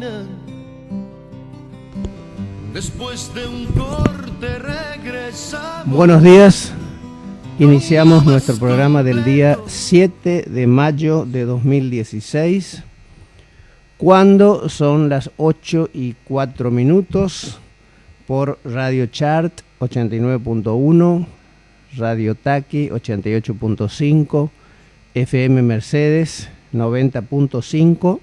terminan. Después de un corte regresamos. Buenos días. Iniciamos nuestro programa del día 7 de mayo de 2016, cuando son las 8:04 por Radio Chart 89.1, Radio Taqui 88.5, FM Mercedes 90.5,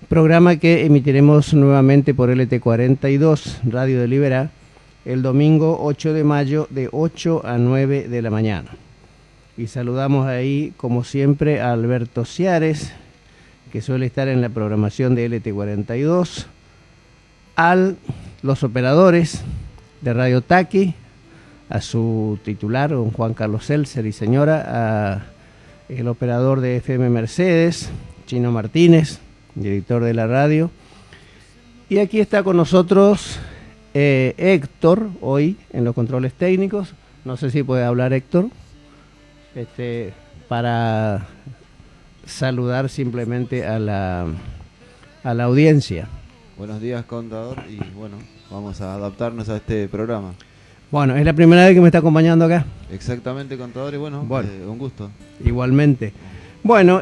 programa que emitiremos nuevamente por LT42, Radio de Liberá, el domingo 8 de mayo de 8 a 9 de la mañana. Y saludamos ahí, como siempre, a Alberto Ciares, que suele estar en la programación de LT42, a los operadores de Radio Taqui, a su titular, don Juan Carlos Seltzer y señora, a el operador de FM Mercedes, Chino Martínez, director de la radio. Y aquí está con nosotros Héctor, hoy en los controles técnicos. No sé si puede hablar Héctor, para saludar simplemente a la audiencia. Buenos días, contador, y bueno, vamos a adaptarnos a este programa. Bueno, es la primera vez que me está acompañando acá. Exactamente, contador, y bueno. Un gusto. Igualmente. Bueno,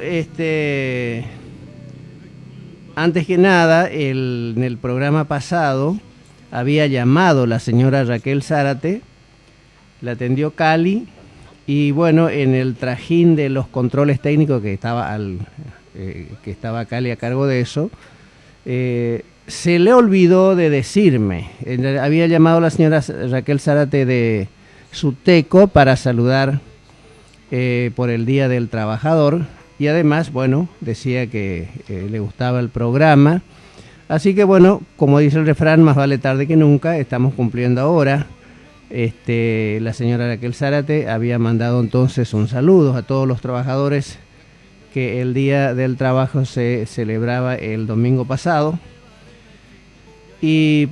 antes que nada, en el programa pasado había llamado la señora Raquel Zárate, la atendió Cali, y bueno, en el trajín de los controles técnicos que estaba Cali a cargo de eso, se le olvidó de decirme. Había llamado la señora Raquel Zárate de Suteco para saludar por el Día del Trabajador, y además, bueno, decía que le gustaba el programa. Así que bueno, como dice el refrán, más vale tarde que nunca, estamos cumpliendo ahora. La señora Raquel Zárate había mandado entonces un saludo a todos los trabajadores, que el Día del Trabajo se celebraba el domingo pasado. Y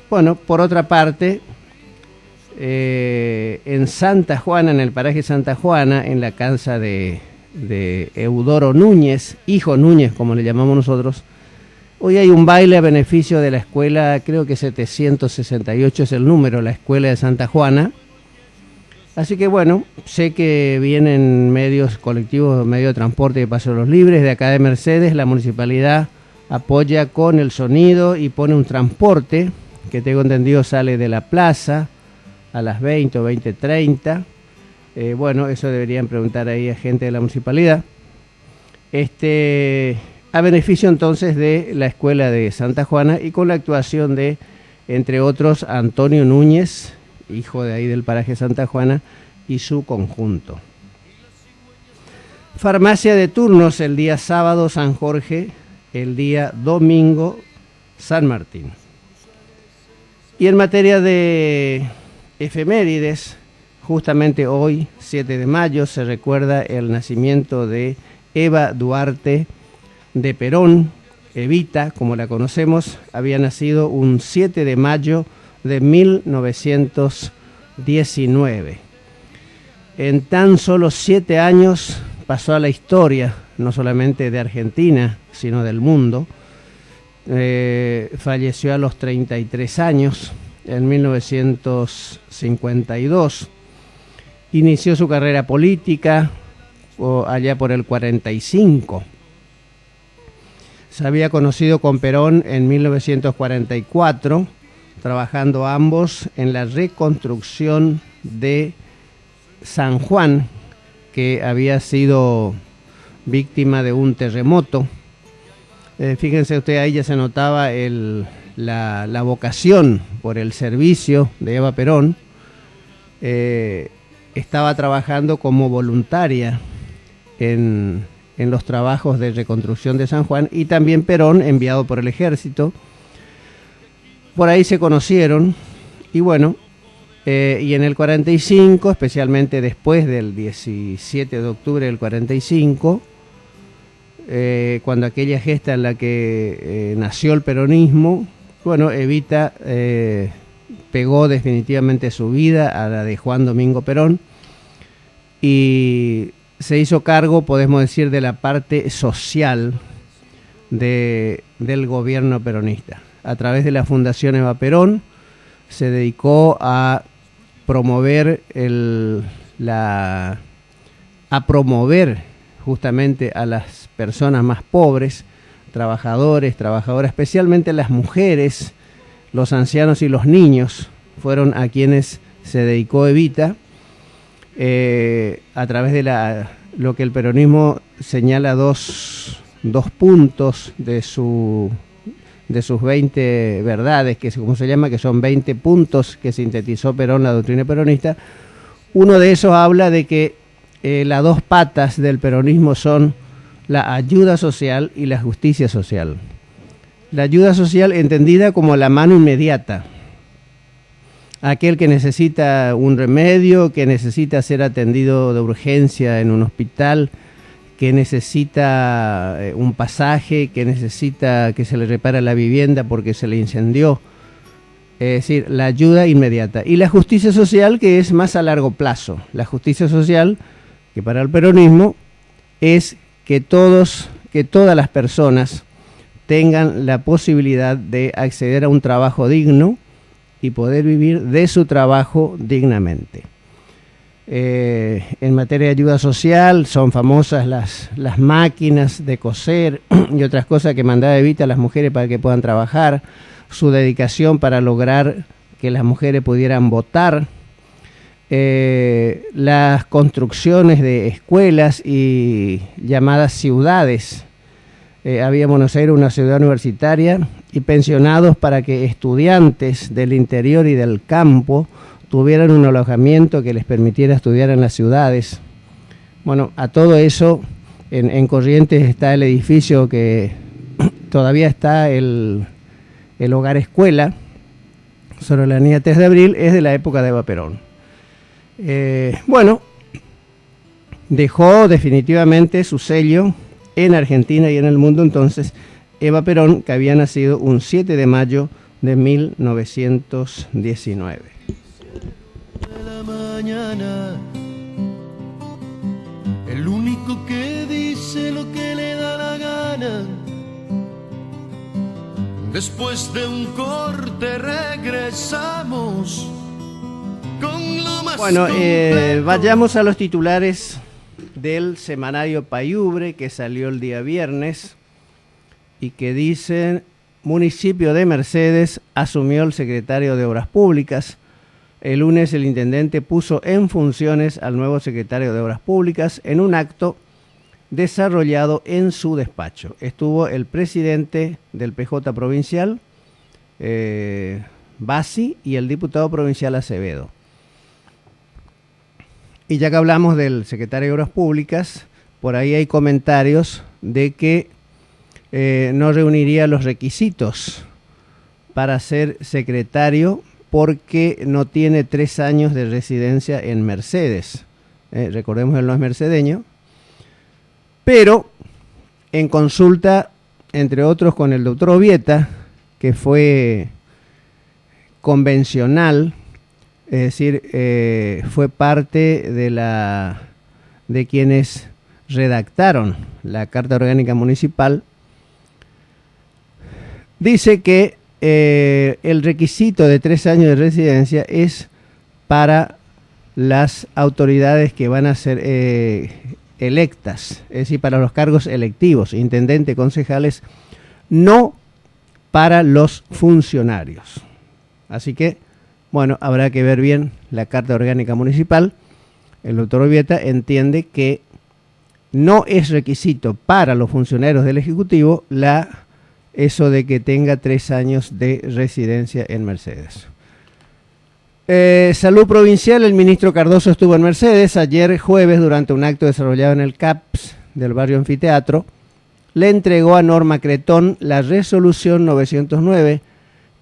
bueno, por otra parte, en Santa Juana, en el paraje Santa Juana, en la casa de Eudoro Núñez, hijo Núñez como le llamamos nosotros, hoy hay un baile a beneficio de la escuela, creo que 768 es el número, la escuela de Santa Juana. Así que bueno, sé que vienen medios colectivos, medios de transporte de Paso de los Libres, de acá de Mercedes. La municipalidad apoya con el sonido y pone un transporte, que tengo entendido sale de la plaza a las 20 o 20:30. Bueno, eso deberían preguntar ahí a gente de la municipalidad. A beneficio entonces de la escuela de Santa Juana, y con la actuación de, entre otros, Antonio Núñez, hijo de ahí del paraje Santa Juana, y su conjunto. Farmacia de turnos el día sábado San Jorge, el día domingo San Martín. Y en materia de efemérides, justamente hoy, 7 de mayo, se recuerda el nacimiento de Eva Duarte de Perón. Evita, como la conocemos, había nacido un 7 de mayo de 1919. En tan solo 7 años pasó a la historia, no solamente de Argentina, sino del mundo. Falleció a los 33 años, en 1952. Inició su carrera política allá por el 45. Se había conocido con Perón en 1944, trabajando ambos en la reconstrucción de San Juan, que había sido víctima de un terremoto. Fíjense usted, ahí ya se notaba la vocación por el servicio de Eva Perón. Estaba trabajando como voluntaria en los trabajos de reconstrucción de San Juan, y también Perón, enviado por el ejército. Por ahí se conocieron, y bueno, y en el 45, especialmente después del 17 de octubre del 45, cuando aquella gesta en la que nació el peronismo, bueno, Evita pegó definitivamente su vida a la de Juan Domingo Perón, y se hizo cargo, podemos decir, de la parte social del gobierno peronista. A través de la Fundación Eva Perón se dedicó a promover a promover justamente a las personas más pobres, trabajadores, trabajadoras, especialmente las mujeres, los ancianos y los niños, fueron a quienes se dedicó Evita, a través de lo que el peronismo señala dos puntos de sus 20 verdades, que como se llama, que son 20 puntos que sintetizó Perón, la doctrina peronista. Uno de esos habla de que las dos patas del peronismo son la ayuda social y la justicia social. La ayuda social entendida como la mano inmediata. Aquel que necesita un remedio, que necesita ser atendido de urgencia en un hospital, que necesita un pasaje, que necesita que se le repare la vivienda porque se le incendió. Es decir, la ayuda inmediata. Y la justicia social, que es más a largo plazo. La justicia social, que para el peronismo es que todas las personas tengan la posibilidad de acceder a un trabajo digno y poder vivir de su trabajo dignamente. En materia de ayuda social son famosas las máquinas de coser y otras cosas que mandaba Evita a las mujeres para que puedan trabajar, su dedicación para lograr que las mujeres pudieran votar, las construcciones de escuelas y llamadas ciudades. Había en Buenos Aires una ciudad universitaria y pensionados para que estudiantes del interior y del campo tuvieran un alojamiento que les permitiera estudiar en las ciudades. Bueno, a todo eso, en Corrientes está el edificio que todavía está el hogar escuela, sobre la avenida 3 de Abril, es de la época de Eva Perón. Bueno, dejó definitivamente su sello en Argentina y en el mundo entonces Eva Perón, que había nacido un 7 de mayo de 1919. De la mañana, el único que dice lo que le da la gana. Después de un corte regresamos con lo más Bueno, completo. vayamos a los titulares del semanario Payubre, que salió el día viernes y que dicen: municipio de Mercedes asumió el secretario de Obras Públicas. El lunes el intendente puso en funciones al nuevo secretario de Obras Públicas en un acto desarrollado en su despacho. Estuvo el presidente del PJ provincial, Bassi, y el diputado provincial Acevedo. Y ya que hablamos del secretario de Obras Públicas, por ahí hay comentarios de que no reuniría los requisitos para ser secretario porque no tiene 3 años de residencia en Mercedes. Recordemos, él no es mercedeño. Pero en consulta, entre otros, con el doctor Obieta, que fue convencional, es decir, fue parte de quienes redactaron la Carta Orgánica Municipal, dice que el requisito de 3 años de residencia es para las autoridades que van a ser electas, es decir, para los cargos electivos, intendente, concejales, no para los funcionarios. Así que, bueno, habrá que ver bien la Carta Orgánica Municipal. El doctor Obieta entiende que no es requisito para los funcionarios del Ejecutivo eso de que tenga 3 años de residencia en Mercedes. Salud Provincial, el ministro Cardoso estuvo en Mercedes ayer jueves durante un acto desarrollado en el CAPS del barrio Anfiteatro. Le entregó a Norma Cretón la resolución 909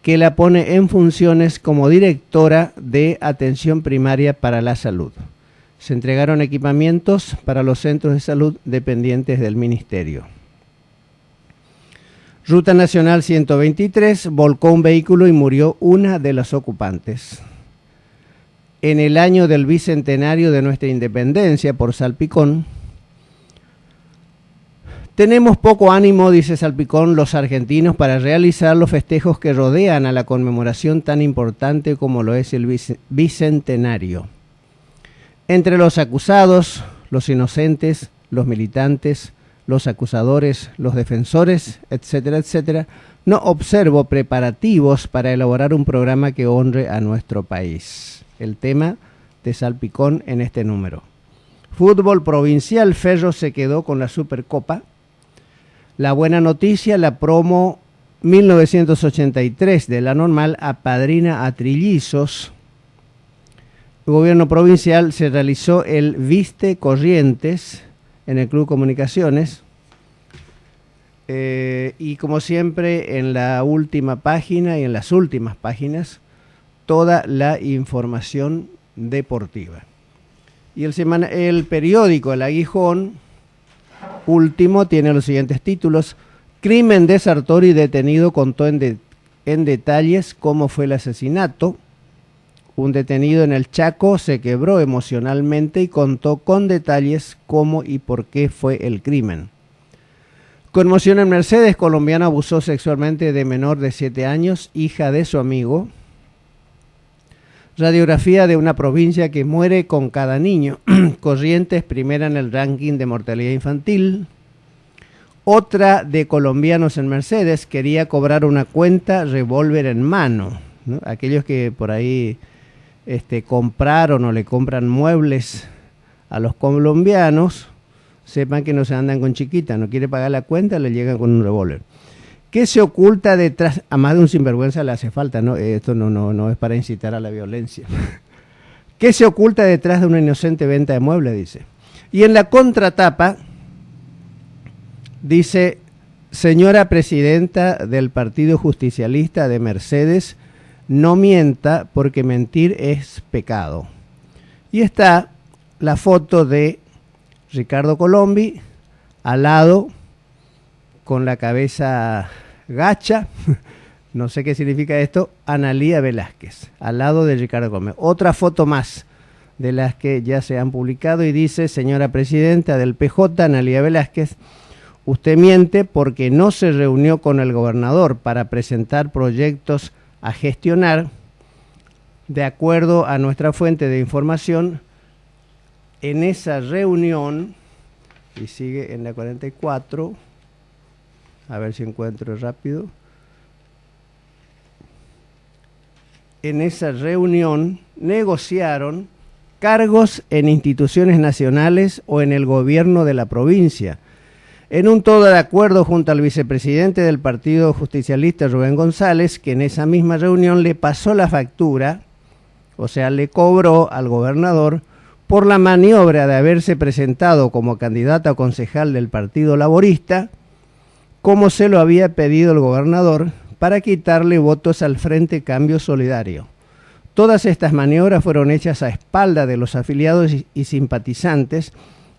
que la pone en funciones como directora de atención primaria para la salud. Se entregaron equipamientos para los centros de salud dependientes del ministerio. Ruta Nacional 123 volcó un vehículo y murió una de las ocupantes. En el año del bicentenario de nuestra independencia por Salpicón, Tenemos poco ánimo, dice Salpicón, los argentinos para realizar los festejos que rodean a la conmemoración tan importante como lo es el bicentenario. Entre los acusados, los inocentes, los militantes, los acusadores, los defensores, etcétera, etcétera, no observo preparativos para elaborar un programa que honre a nuestro país. El tema de Salpicón en este número. Fútbol provincial, Ferro se quedó con la Supercopa. La buena noticia, la promo 1983 de la normal apadrina a trillizos. El gobierno provincial se realizó el Viste Corrientes en el Club Comunicaciones. Y como siempre, en la última página y en las últimas páginas, toda la información deportiva. Y el periódico El Aguijón último tiene los siguientes títulos. Crimen de Sartori, detenido, contó en detalles cómo fue el asesinato. Un detenido en el Chaco se quebró emocionalmente y contó con detalles cómo y por qué fue el crimen. Conmoción en Mercedes, colombiano abusó sexualmente de menor de 7 años, hija de su amigo. Radiografía de una provincia que muere con cada niño. Corrientes, primera en el ranking de mortalidad infantil. Otra de colombianos en Mercedes, quería cobrar una cuenta, revólver en mano, ¿no? Aquellos que por ahí compraron o le compran muebles a los colombianos, sepan que no se andan con chiquita, no quiere pagar la cuenta, le llegan con un revólver. ¿Qué se oculta detrás? A más de un sinvergüenza le hace falta, ¿no? Esto no es para incitar a la violencia. ¿Qué se oculta detrás de una inocente venta de muebles? Dice. Y en la contratapa dice, señora presidenta del Partido Justicialista de Mercedes, no mienta porque mentir es pecado. Y está la foto de Ricardo Colombi al lado, con la cabeza gacha, no sé qué significa esto, Analía Velázquez, al lado de Ricardo Gómez. Otra foto más de las que ya se han publicado y dice, señora presidenta del PJ, Analía Velázquez, usted miente porque no se reunió con el gobernador para presentar proyectos a gestionar. De acuerdo a nuestra fuente de información, en esa reunión, y sigue en la 44, a ver si encuentro rápido. En esa reunión negociaron cargos en instituciones nacionales o en el gobierno de la provincia. En un todo de acuerdo junto al vicepresidente del Partido Justicialista, Rubén González, que en esa misma reunión le pasó la factura, o sea, le cobró al gobernador por la maniobra de haberse presentado como candidato a concejal del Partido Laborista, como se lo había pedido el gobernador, para quitarle votos al Frente Cambio Solidario. Todas estas maniobras fueron hechas a espalda de los afiliados y simpatizantes,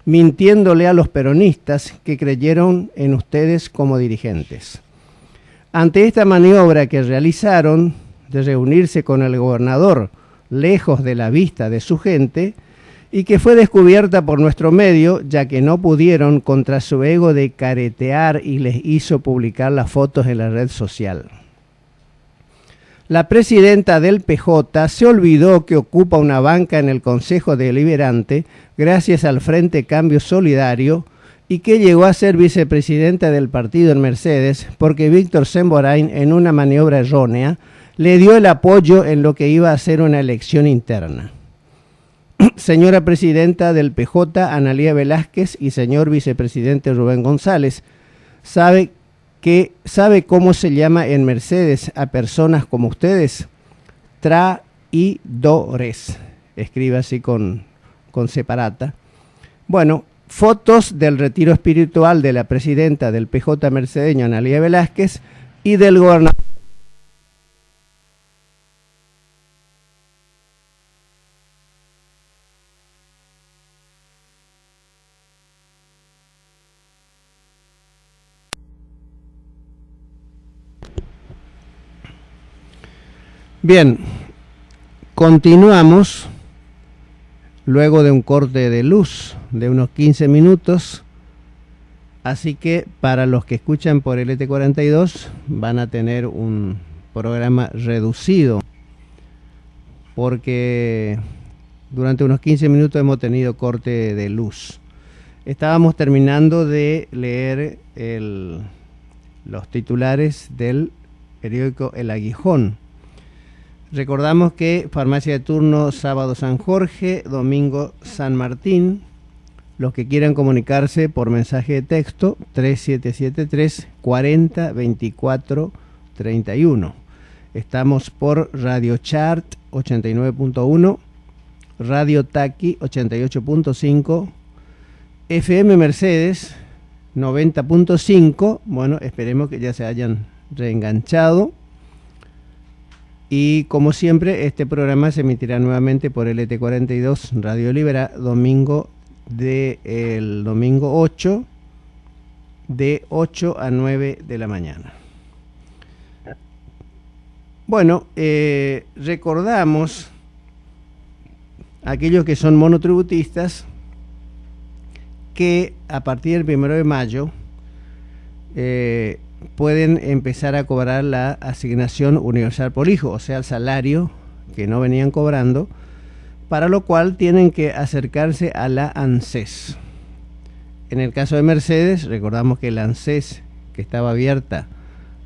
mintiéndole a los peronistas que creyeron en ustedes como dirigentes. Ante esta maniobra que realizaron de reunirse con el gobernador lejos de la vista de su gente, y que fue descubierta por nuestro medio, ya que no pudieron contra su ego de caretear y les hizo publicar las fotos en la red social. La presidenta del PJ se olvidó que ocupa una banca en el Consejo Deliberante gracias al Frente Cambio Solidario y que llegó a ser vicepresidenta del partido en Mercedes porque Víctor Semborain, en una maniobra errónea, le dio el apoyo en lo que iba a ser una elección interna. Señora presidenta del PJ, Analía Velázquez, y señor vicepresidente Rubén González, ¿sabe cómo se llama en Mercedes a personas como ustedes? Traidores. Escribe así con separata. Bueno, fotos del retiro espiritual de la presidenta del PJ mercedeño, Analía Velázquez, y del gobernador. Bien, continuamos luego de un corte de luz de unos 15 minutos Así que para los que escuchan por LT42 van a tener un programa reducido, porque durante unos 15 minutos hemos tenido corte de luz. Estábamos terminando de leer los titulares del periódico El Aguijón. Recordamos que farmacia de turno sábado San Jorge, domingo San Martín. Los que quieran comunicarse por mensaje de texto 3773 40 24 31. Estamos por Radio Chart 89.1, Radio Taqui 88.5, FM Mercedes 90.5. Bueno, esperemos que ya se hayan reenganchado. Y como siempre, este programa se emitirá nuevamente por LT42 Radio Libera, domingo 8, de 8 a 9 de la mañana. Bueno, recordamos a aquellos que son monotributistas que a partir del 1 de mayo pueden empezar a cobrar la asignación universal por hijo, o sea, el salario que no venían cobrando, para lo cual tienen que acercarse a la ANSES. En el caso de Mercedes, recordamos que la ANSES, que estaba abierta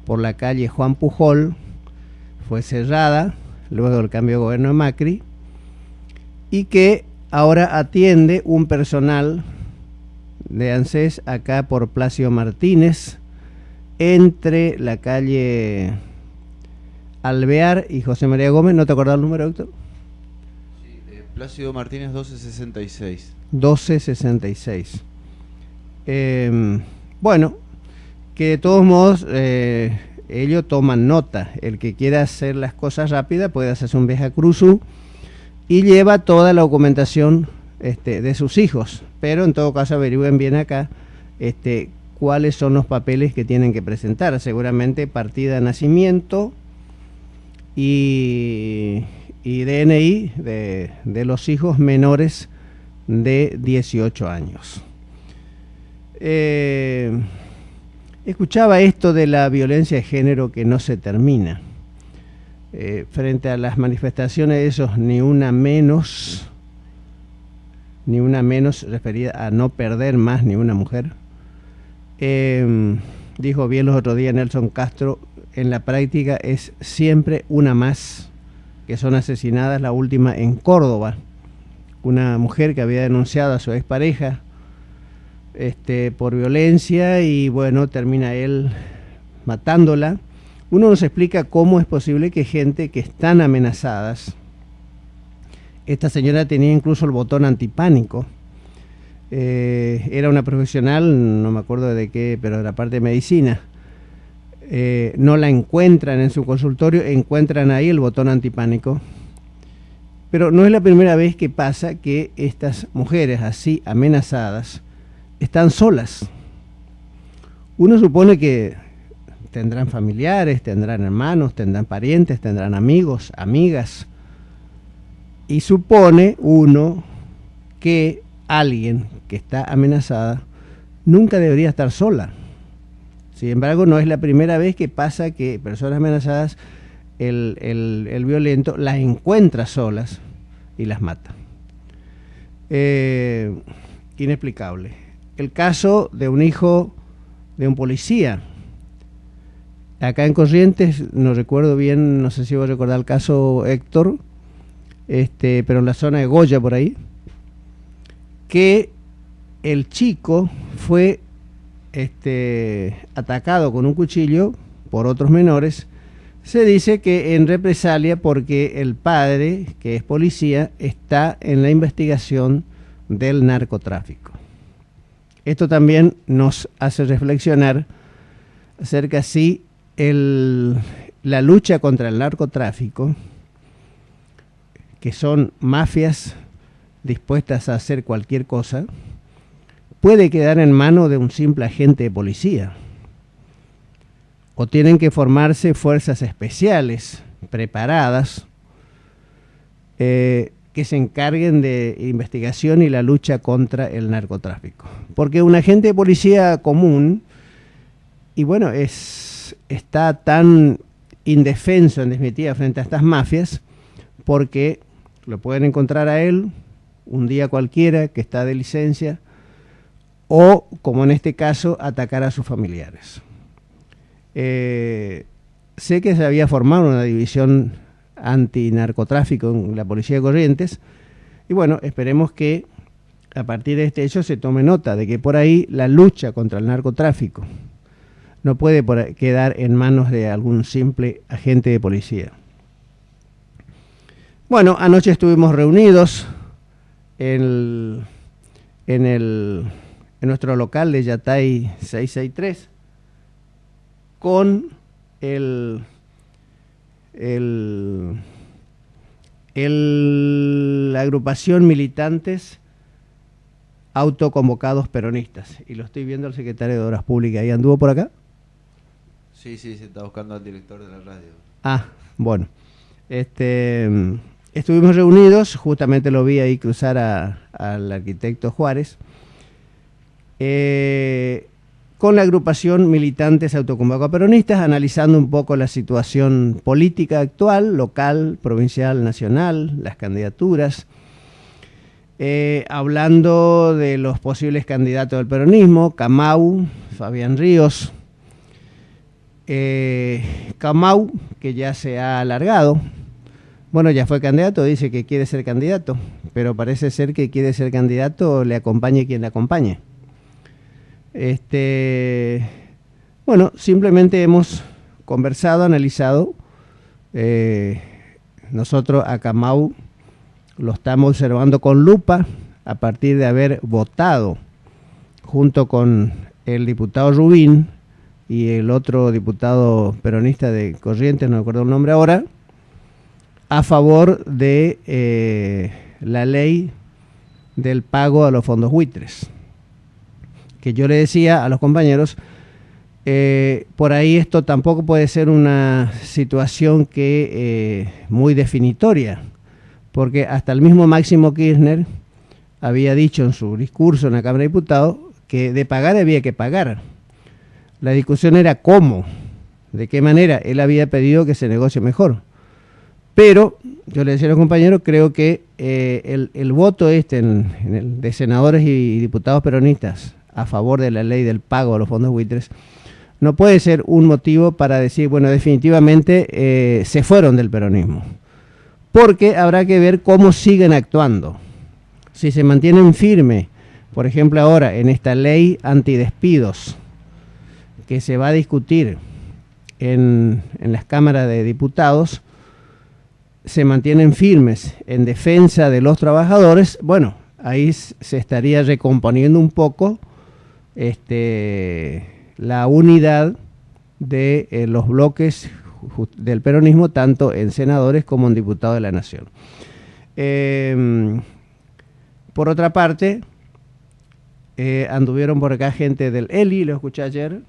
por la calle Juan Pujol, fue cerrada luego del cambio de gobierno de Macri, y que ahora atiende un personal de ANSES acá por Plácido Martínez, entre la calle Alvear y José María Gómez. ¿No te acordás el número, Héctor? Sí, Plácido Martínez 1266. 1266. Bueno, que de todos modos ellos toman nota. El que quiera hacer las cosas rápidas puede hacerse un viaje a Cruzú y lleva toda la documentación de sus hijos, pero en todo caso averigüen bien acá cuáles son los papeles que tienen que presentar. Seguramente partida de nacimiento y DNI de los hijos menores de 18 años. Escuchaba esto de la violencia de género que no se termina. Frente a las manifestaciones de esos ni una menos referida a no perder más ni una mujer. Dijo bien los otros días Nelson Castro, en la práctica es siempre una más que son asesinadas, la última en Córdoba, una mujer que había denunciado a su expareja por violencia y bueno, termina él matándola. Uno nos explica cómo es posible que gente que están amenazadas, esta señora tenía incluso el botón antipánico, era una profesional, no me acuerdo de qué, pero de la parte de medicina, no la encuentran en su consultorio, encuentran ahí el botón antipánico, pero no es la primera vez que pasa que estas mujeres así amenazadas están solas. Uno supone que tendrán familiares, tendrán hermanos, tendrán parientes, tendrán amigos, amigas, y supone uno que alguien que está amenazada nunca debería estar sola. Sin embargo, no es la primera vez que pasa que personas amenazadas, el violento las encuentra solas y las mata. Inexplicable. El caso de un hijo de un policía. Acá en Corrientes, no recuerdo bien, no sé si vos recordás el caso, Héctor, pero en la zona de Goya, por ahí, que el chico fue atacado con un cuchillo por otros menores. Se dice que en represalia porque el padre, que es policía, está en la investigación del narcotráfico. Esto también nos hace reflexionar acerca si la lucha contra el narcotráfico, que son mafias dispuestas a hacer cualquier cosa, puede quedar en manos de un simple agente de policía. O tienen que formarse fuerzas especiales, preparadas, que se encarguen de investigación y la lucha contra el narcotráfico. Porque un agente de policía común, y bueno, está tan indefenso en definitiva frente a estas mafias, porque lo pueden encontrar a él un día cualquiera que está de licencia, o, como en este caso, atacar a sus familiares. Sé que se había formado una división antinarcotráfico en la policía de Corrientes, y bueno, esperemos que a partir de este hecho se tome nota de que por ahí la lucha contra el narcotráfico no puede quedar en manos de algún simple agente de policía. Bueno, anoche estuvimos reunidos en nuestro local de Yatay 663 con la agrupación Militantes Autoconvocados Peronistas. Y lo estoy viendo al secretario de Obras Públicas. ¿Y anduvo por acá? Sí, se está buscando al director de la radio. Ah, bueno. Estuvimos reunidos, justamente lo vi ahí cruzar al arquitecto Juárez, con la agrupación Militantes Autoconvocados Peronistas, analizando un poco la situación política actual, local, provincial, nacional, las candidaturas, hablando de los posibles candidatos del peronismo, Camau, Fabián Ríos, Camau, que ya se ha alargado. Bueno, ya fue candidato, dice que quiere ser candidato, pero parece ser que quiere ser candidato, le acompañe quien le acompañe. Bueno, simplemente hemos conversado, analizado. Nosotros a Camau lo estamos observando con lupa a partir de haber votado junto con el diputado Rubín y el otro diputado peronista de Corrientes, no recuerdo el nombre ahora, a favor de la ley del pago a los fondos buitres. Que yo le decía a los compañeros, por ahí esto tampoco puede ser una situación que muy definitoria, porque hasta el mismo Máximo Kirchner había dicho en su discurso en la Cámara de Diputados que de pagar había que pagar. La discusión era cómo, de qué manera. Él había pedido que se negocie mejor. Pero, yo le decía a los compañeros, creo que el voto de senadores y diputados peronistas a favor de la ley del pago a los fondos buitres no puede ser un motivo para decir, bueno, definitivamente se fueron del peronismo. Porque habrá que ver cómo siguen actuando. Si se mantienen firmes, por ejemplo ahora en esta ley antidespidos que se va a discutir en las cámaras de diputados, se mantienen firmes en defensa de los trabajadores, bueno, ahí se estaría recomponiendo un poco la unidad de los bloques del peronismo, tanto en senadores como en diputados de la Nación. Por otra parte, anduvieron por acá gente del ELI, lo escuché ayer,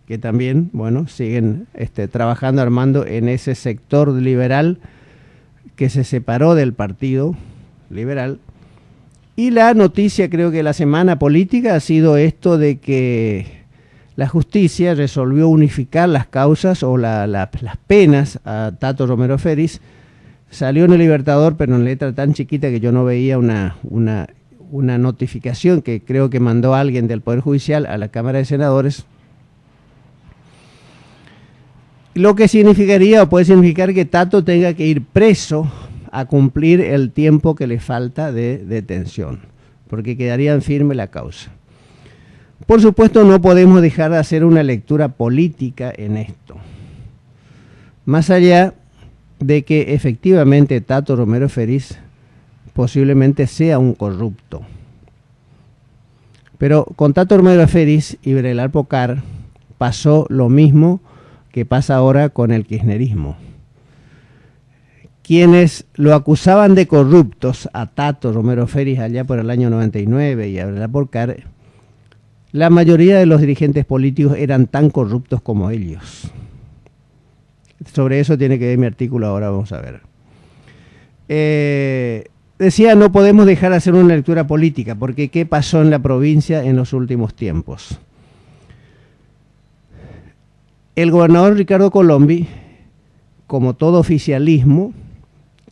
que también, bueno, siguen trabajando, armando en ese sector liberal que se separó del Partido Liberal. Y la noticia, creo que la semana política, ha sido esto de que la justicia resolvió unificar las causas o las penas a Tato Romero Feris. Salió en el Libertador, pero en letra tan chiquita que yo no veía una notificación que creo que mandó alguien del Poder Judicial a la Cámara de Senadores. Lo que significaría o puede significar que Tato tenga que ir preso a cumplir el tiempo que le falta de detención, porque quedaría en firme la causa. Por supuesto, no podemos dejar de hacer una lectura política en esto. Más allá de que efectivamente Tato Romero Feris posiblemente sea un corrupto. Pero con Tato Romero Feris y Brelar Pocar pasó lo mismo que pasa ahora con el kirchnerismo. Quienes lo acusaban de corruptos a Tato Romero Feris allá por el año 99 y a Brelar Pocar, la mayoría de los dirigentes políticos eran tan corruptos como ellos. Sobre eso tiene que ver mi artículo ahora, vamos a ver. Decía, no podemos dejar de hacer una lectura política, porque ¿qué pasó en la provincia en los últimos tiempos? El gobernador Ricardo Colombi, como todo oficialismo,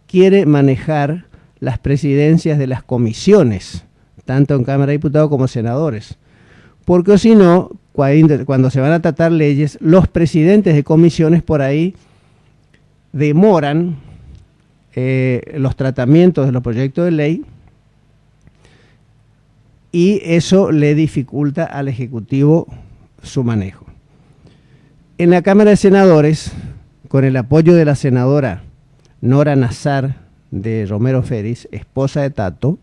quiere manejar las presidencias de las comisiones, tanto en Cámara de Diputados como senadores, porque si no, cuando se van a tratar leyes, los presidentes de comisiones por ahí demoran los tratamientos de los proyectos de ley y eso le dificulta al Ejecutivo su manejo. En la Cámara de Senadores, con el apoyo de la senadora Nora Nazar de Romero Feris, esposa de Tato,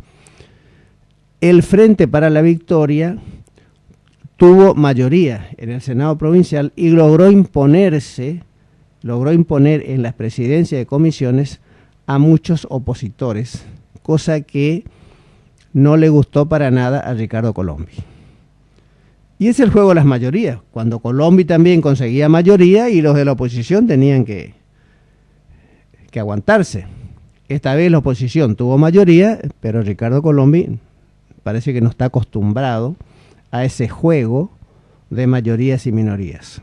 el Frente para la Victoria tuvo mayoría en el Senado provincial y logró imponer en las presidencias de comisiones a muchos opositores, cosa que no le gustó para nada a Ricardo Colombi. Y es el juego de las mayorías, cuando Colombi también conseguía mayoría y los de la oposición tenían que aguantarse. Esta vez la oposición tuvo mayoría, pero Ricardo Colombi parece que no está acostumbrado a ese juego de mayorías y minorías.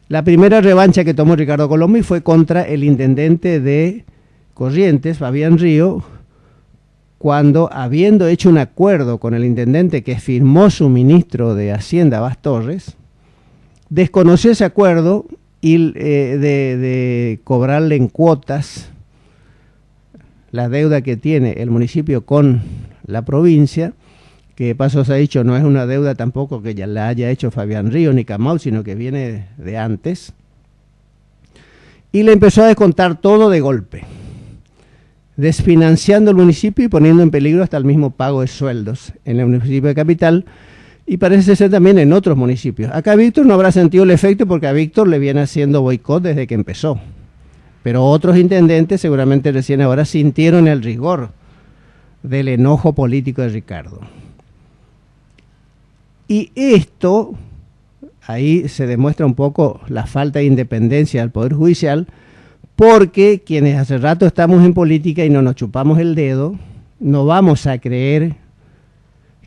La primera revancha que tomó Ricardo Colombi fue contra el intendente de Corrientes, Fabián Río, cuando, habiendo hecho un acuerdo con el intendente que firmó su ministro de Hacienda, Bas Torres, desconoció ese acuerdo y de cobrarle en cuotas la deuda que tiene el municipio con la provincia, que de paso se ha dicho no es una deuda tampoco que ya la haya hecho Fabián Río ni Camau, sino que viene de antes, y le empezó a descontar todo de golpe, desfinanciando el municipio y poniendo en peligro hasta el mismo pago de sueldos en el municipio de Capital, y parece ser también en otros municipios. Acá Víctor no habrá sentido el efecto porque a Víctor le viene haciendo boicot desde que empezó, pero otros intendentes seguramente recién ahora sintieron el rigor del enojo político de Ricardo. Y esto, ahí se demuestra un poco la falta de independencia del Poder Judicial, porque quienes hace rato estamos en política y no nos chupamos el dedo, no vamos a creer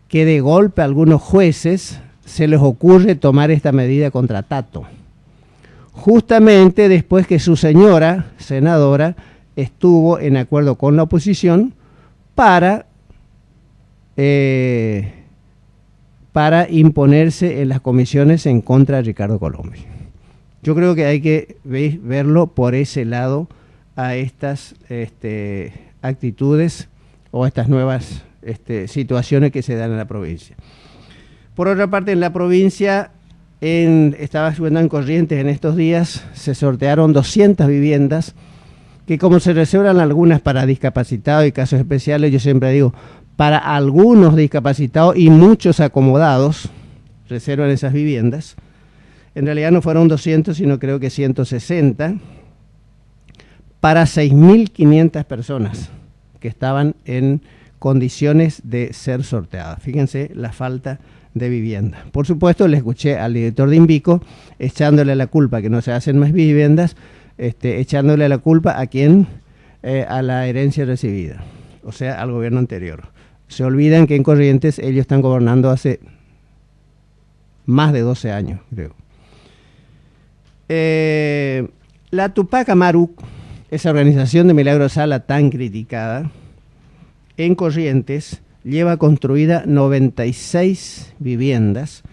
que de golpe a algunos jueces se les ocurre tomar esta medida contra Tato. Justamente después que su señora senadora estuvo en acuerdo con la oposición para imponerse en las comisiones en contra de Ricardo Colombi. Yo creo que hay que verlo por ese lado a estas actitudes o estas nuevas situaciones que se dan en la provincia. Por otra parte, en la provincia, estaba subiendo en Corrientes en estos días, se sortearon 200 viviendas que, como se reservan algunas para discapacitados y casos especiales, yo siempre digo, para algunos discapacitados y muchos acomodados, reservan esas viviendas. En realidad no fueron 200, sino creo que 160, para 6.500 personas que estaban en condiciones de ser sorteadas. Fíjense la falta de vivienda. Por supuesto, le escuché al director de Invico echándole la culpa que no se hacen más viviendas, echándole la culpa a quién, a la herencia recibida, o sea, al gobierno anterior. Se olvidan que en Corrientes ellos están gobernando hace más de 12 años, creo. La Tupac Amaru, esa organización de Milagro Sala tan criticada, en Corrientes lleva construida 96 viviendas.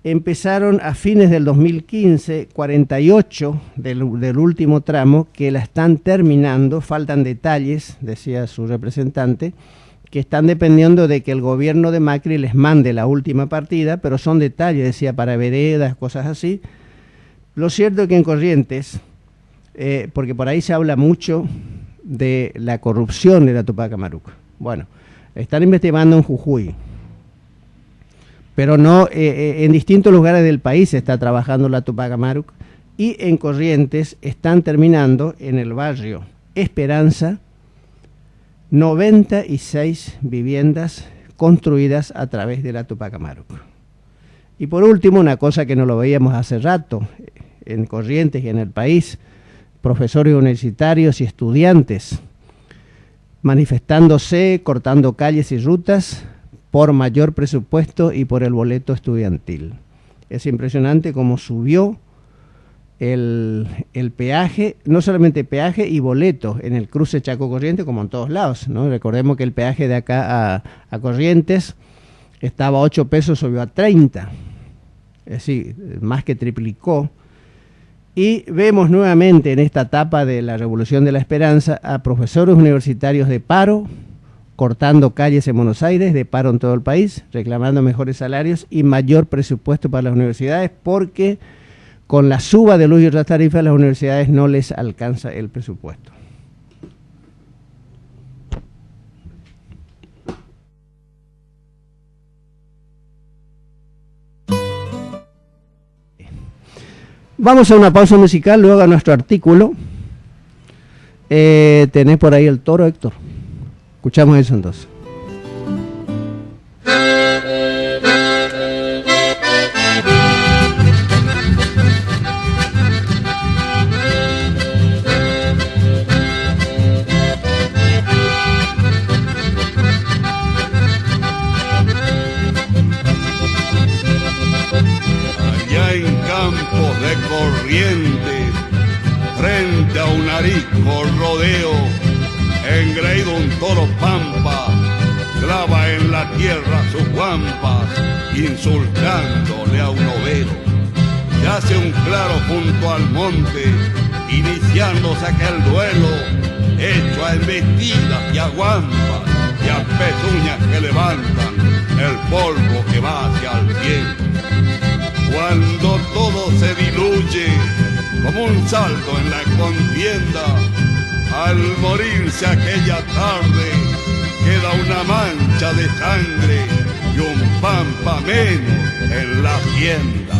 Empezaron a fines del 2015, 48 del último tramo que la están terminando, faltan detalles, decía su representante, que están dependiendo de que el gobierno de Macri les mande la última partida, pero son detalles, decía, para veredas, cosas así. Lo cierto es que en Corrientes, porque por ahí se habla mucho de la corrupción de la Tupac Amaru. Bueno, están investigando en Jujuy, pero no en distintos lugares del país se está trabajando la Tupac Amaru, y en Corrientes están terminando en el barrio Esperanza 96 viviendas construidas a través de la Tupac Amaru. Y por último, una cosa que no lo veíamos hace rato en Corrientes y en el país, profesores universitarios y estudiantes manifestándose, cortando calles y rutas por mayor presupuesto y por el boleto estudiantil. Es impresionante cómo subió el peaje, no solamente peaje y boleto en el cruce Chaco-Corrientes como en todos lados, ¿no? Recordemos que el peaje de acá a Corrientes estaba a 8 pesos, subió a 30, es decir, más que triplicó. Y vemos nuevamente en esta etapa de la Revolución de la Esperanza a profesores universitarios de paro, cortando calles en Buenos Aires, de paro en todo el país, reclamando mejores salarios y mayor presupuesto para las universidades, porque con la suba de luz y otras tarifas las universidades no les alcanza el presupuesto. Vamos a una pausa musical, luego a nuestro artículo. ¿Tenés por ahí el toro, Héctor? Escuchamos eso entonces. Corrientes, frente a un arisco rodeo, engreído un toro pampa, clava en la tierra sus guampas, insultándole a un overo. Se hace un claro junto al monte, iniciándose aquel duelo, hecho a embestidas y a guampas, y a pezuñas que levantan el polvo que va hacia el cielo. Cuando todo se diluye como un salto en la contienda, al morirse aquella tarde queda una mancha de sangre y un pampa menos en la hacienda.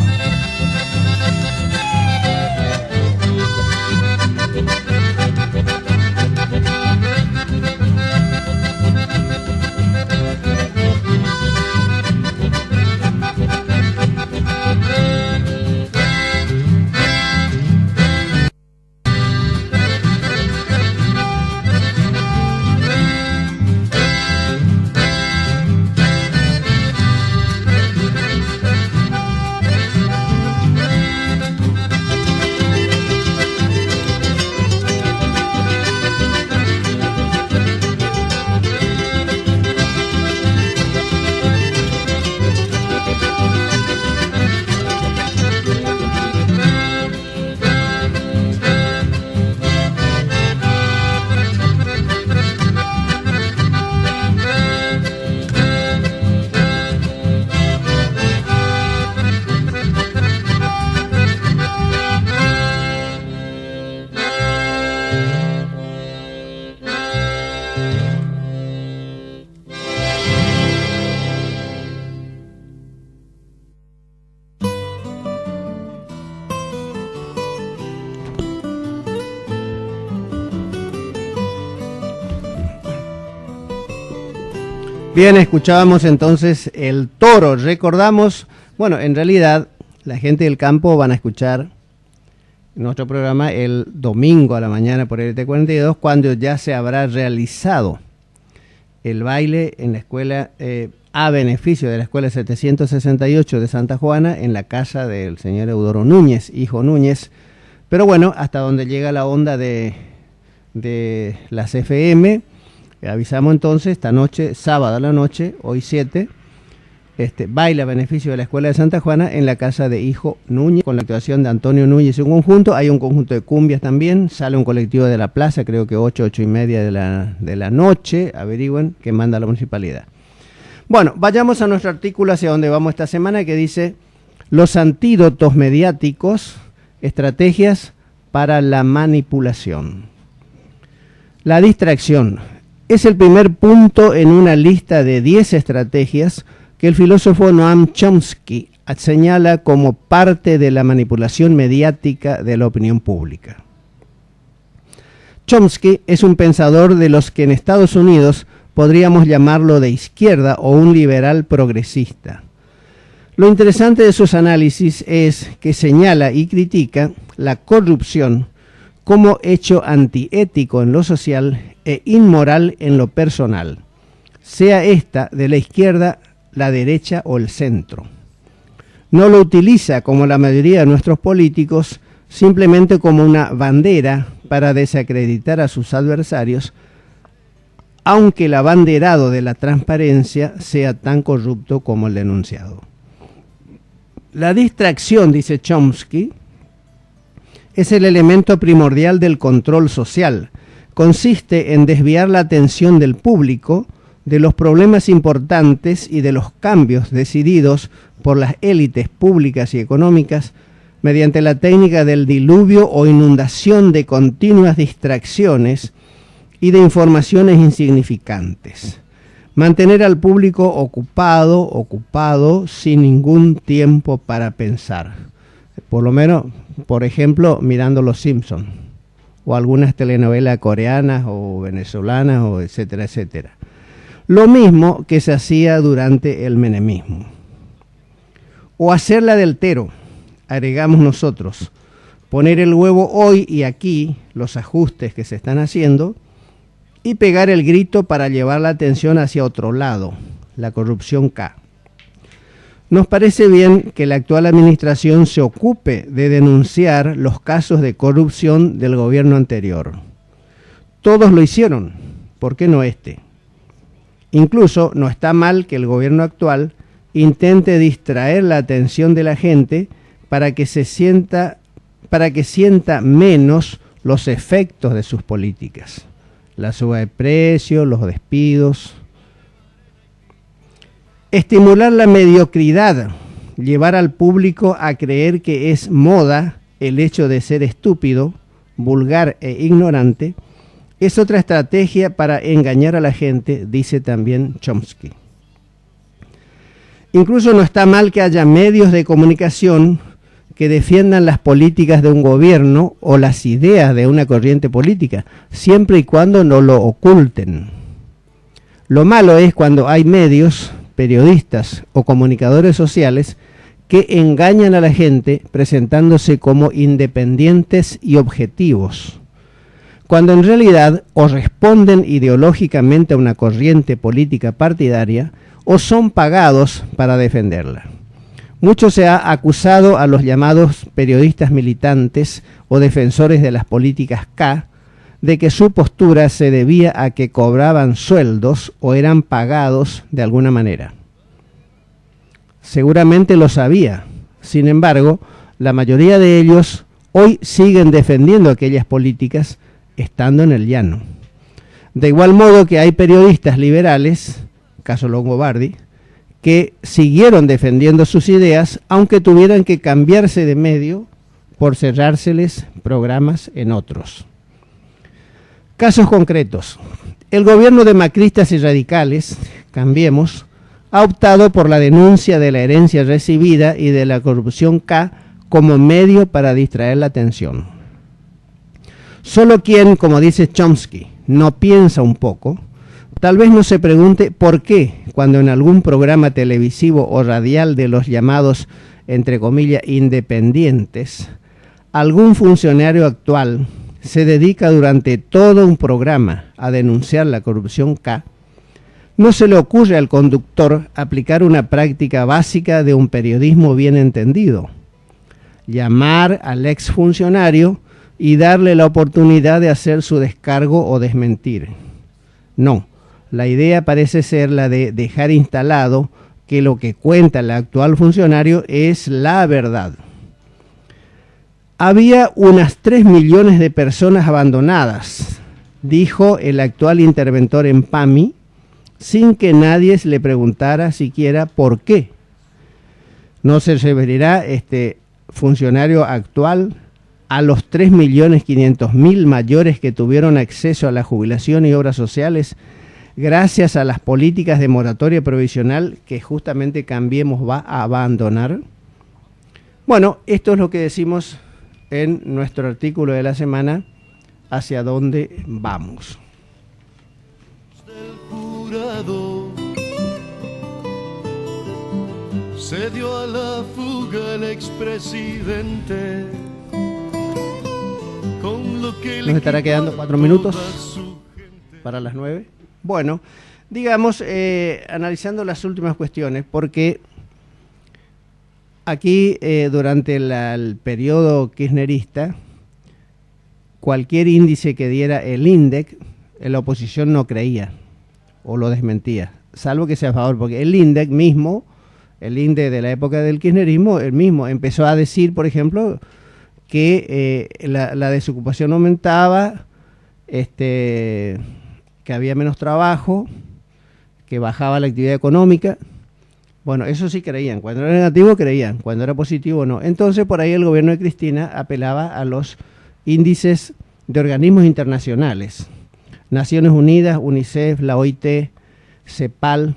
Bien, escuchábamos entonces el toro. Recordamos, bueno, en realidad la gente del campo van a escuchar nuestro programa el domingo a la mañana por RT42, cuando ya se habrá realizado el baile en la escuela, a beneficio de la escuela 768 de Santa Juana, en la casa del señor Eudoro Núñez, hijo Núñez. Pero bueno, hasta donde llega la onda de las FM. Avisamos entonces, esta noche, sábado a la noche, hoy 7, baile a beneficio de la Escuela de Santa Juana en la casa de Hijo Núñez, con la actuación de Antonio Núñez y un conjunto. Hay un conjunto de cumbias también, sale un colectivo de la plaza, creo que 8:30 de la noche, averigüen, que manda la municipalidad. Bueno, vayamos a nuestro artículo hacia donde vamos esta semana, que dice: los antídotos mediáticos, estrategias para la manipulación. La distracción es el primer punto en una lista de 10 estrategias que el filósofo Noam Chomsky señala como parte de la manipulación mediática de la opinión pública. Chomsky es un pensador de los que en Estados Unidos podríamos llamarlo de izquierda o un liberal progresista. Lo interesante de sus análisis es que señala y critica la corrupción como hecho antiético en lo social e inmoral en lo personal, sea esta de la izquierda, la derecha o el centro. No lo utiliza, como la mayoría de nuestros políticos, simplemente como una bandera para desacreditar a sus adversarios, aunque el abanderado de la transparencia sea tan corrupto como el denunciado. La distracción, dice Chomsky, es el elemento primordial del control social. Consiste en desviar la atención del público de los problemas importantes y de los cambios decididos por las élites públicas y económicas mediante la técnica del diluvio o inundación de continuas distracciones y de informaciones insignificantes. Mantener al público ocupado sin ningún tiempo para pensar. Por lo menos, por ejemplo, mirando Los Simpson o algunas telenovelas coreanas o venezolanas o etcétera, etcétera. Lo mismo que se hacía durante el menemismo. O hacerla del tero, agregamos nosotros, poner el huevo hoy y aquí, los ajustes que se están haciendo, y pegar el grito para llevar la atención hacia otro lado, la corrupción K. Nos parece bien que la actual administración se ocupe de denunciar los casos de corrupción del gobierno anterior. Todos lo hicieron, ¿por qué no este? Incluso no está mal que el gobierno actual intente distraer la atención de la gente para que sienta menos los efectos de sus políticas. La suba de precios, los despidos. Estimular la mediocridad, llevar al público a creer que es moda el hecho de ser estúpido, vulgar e ignorante, es otra estrategia para engañar a la gente, dice también Chomsky. Incluso no está mal que haya medios de comunicación que defiendan las políticas de un gobierno o las ideas de una corriente política, siempre y cuando no lo oculten. Lo malo es cuando hay medios, periodistas o comunicadores sociales que engañan a la gente presentándose como independientes y objetivos, cuando en realidad o responden ideológicamente a una corriente política partidaria o son pagados para defenderla. Mucho se ha acusado a los llamados periodistas militantes o defensores de las políticas K de que su postura se debía a que cobraban sueldos o eran pagados de alguna manera. Seguramente lo sabía. Sin embargo, la mayoría de ellos hoy siguen defendiendo aquellas políticas estando en el llano. De igual modo que hay periodistas liberales, caso Longobardi, que siguieron defendiendo sus ideas, aunque tuvieran que cambiarse de medio por cerrárseles programas en otros. Casos concretos. El gobierno de macristas y radicales, Cambiemos, ha optado por la denuncia de la herencia recibida y de la corrupción K como medio para distraer la atención. Solo quien, como dice Chomsky, no piensa un poco, tal vez no se pregunte por qué, cuando en algún programa televisivo o radial de los llamados, entre comillas, independientes, algún funcionario actual se dedica durante todo un programa a denunciar la corrupción K, no se le ocurre al conductor aplicar una práctica básica de un periodismo bien entendido: llamar al exfuncionario y darle la oportunidad de hacer su descargo o desmentir. No, la idea parece ser la de dejar instalado que lo que cuenta el actual funcionario es la verdad. Había unas 3 millones de personas abandonadas, dijo el actual interventor en PAMI, sin que nadie le preguntara siquiera por qué. ¿No se referirá este funcionario actual a los 3.500.000 mayores que tuvieron acceso a la jubilación y obras sociales gracias a las políticas de moratoria provisional que justamente Cambiemos va a abandonar? Bueno, esto es lo que decimos en nuestro artículo de la semana, hacia dónde vamos. Del jurado se dio a la fuga el expresidente con Nos estará quedando 4 minutos para las 9. Bueno, digamos, analizando las últimas cuestiones, porque aquí durante el periodo kirchnerista, cualquier índice que diera el INDEC, la oposición no creía o lo desmentía, salvo que sea a favor, porque el INDEC mismo, el INDEC de la época del kirchnerismo, el mismo empezó a decir, por ejemplo, que la desocupación aumentaba, que había menos trabajo, que bajaba la actividad económica. Bueno, eso sí creían. Cuando era negativo creían, cuando era positivo no. Entonces por ahí el gobierno de Cristina apelaba a los índices de organismos internacionales. Naciones Unidas, UNICEF, la OIT, CEPAL,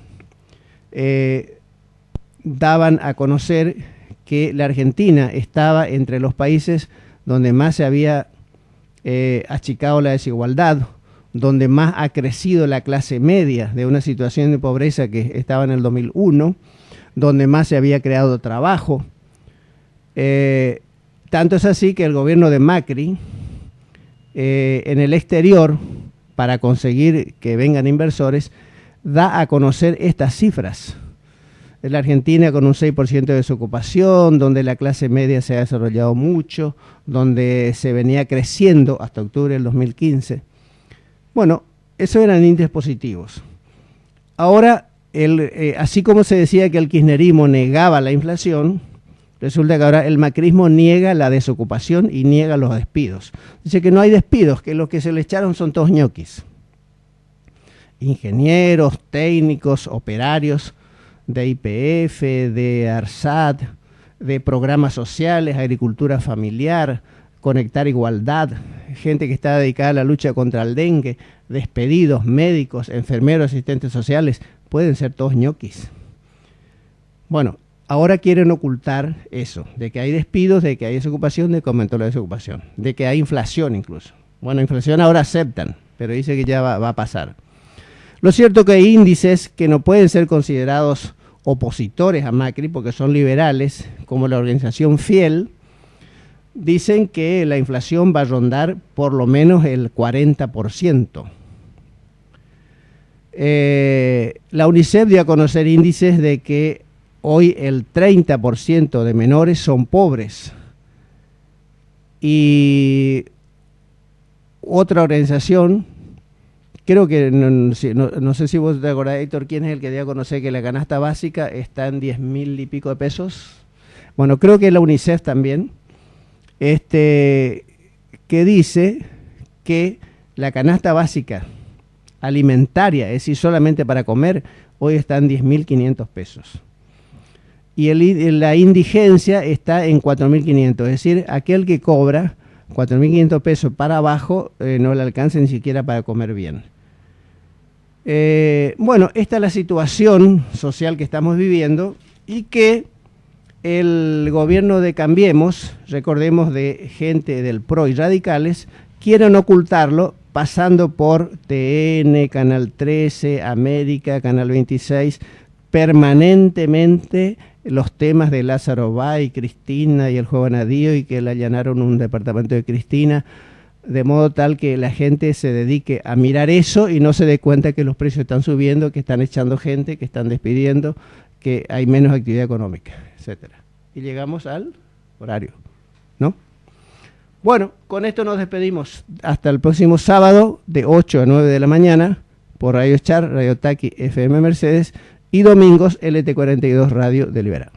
daban a conocer que la Argentina estaba entre los países donde más se había achicado la desigualdad, donde más ha crecido la clase media de una situación de pobreza que estaba en el 2001, donde más se había creado trabajo. Tanto es así que el gobierno de Macri, en el exterior, para conseguir que vengan inversores, da a conocer estas cifras. En la Argentina con un 6% de desocupación, donde la clase media se ha desarrollado mucho, donde se venía creciendo hasta octubre del 2015. Bueno, esos eran índices positivos. Ahora, así como se decía que el kirchnerismo negaba la inflación, resulta que ahora el macrismo niega la desocupación y niega los despidos. Dice que no hay despidos, que los que se le echaron son todos ñoquis. Ingenieros, técnicos, operarios de YPF, de ARSAT, de programas sociales, agricultura familiar, Conectar Igualdad, gente que está dedicada a la lucha contra el dengue, despedidos, médicos, enfermeros, asistentes sociales, pueden ser todos ñoquis. Bueno, ahora quieren ocultar eso, de que hay despidos, de que hay desocupación, de que aumentó la desocupación, de que hay inflación incluso. Bueno, inflación ahora aceptan, pero dice que ya va a pasar. Lo cierto es que hay índices que no pueden ser considerados opositores a Macri porque son liberales, como la organización Fiel, dicen que la inflación va a rondar por lo menos el 40%. La UNICEF dio a conocer índices de que hoy el 30% de menores son pobres. Y otra organización, creo que, no sé si vos te acordás, Héctor, quién es el que dio a conocer que la canasta básica está en 10.000 y pico de pesos. Bueno, creo que la UNICEF también, que dice que la canasta básica alimentaria, es decir, solamente para comer, hoy está en 10.500 pesos. Y la indigencia está en 4.500, es decir, aquel que cobra 4.500 pesos para abajo no le alcanza ni siquiera para comer bien. Bueno, esta es la situación social que estamos viviendo y que el gobierno de Cambiemos, recordemos de gente del PRO y radicales, quieren ocultarlo pasando por TN, Canal 13, América, Canal 26, permanentemente los temas de Lázaro Báez, Cristina y el joven Adío, y que le allanaron un departamento de Cristina, de modo tal que la gente se dedique a mirar eso y no se dé cuenta que los precios están subiendo, que están echando gente, que están despidiendo, que hay menos actividad económica, etcétera. Y llegamos al horario, ¿no? Bueno, con esto nos despedimos. Hasta el próximo sábado de 8 a 9 de la mañana por Radio Char, Radio Taqui, FM Mercedes y domingos LT42 Radio de Liberá.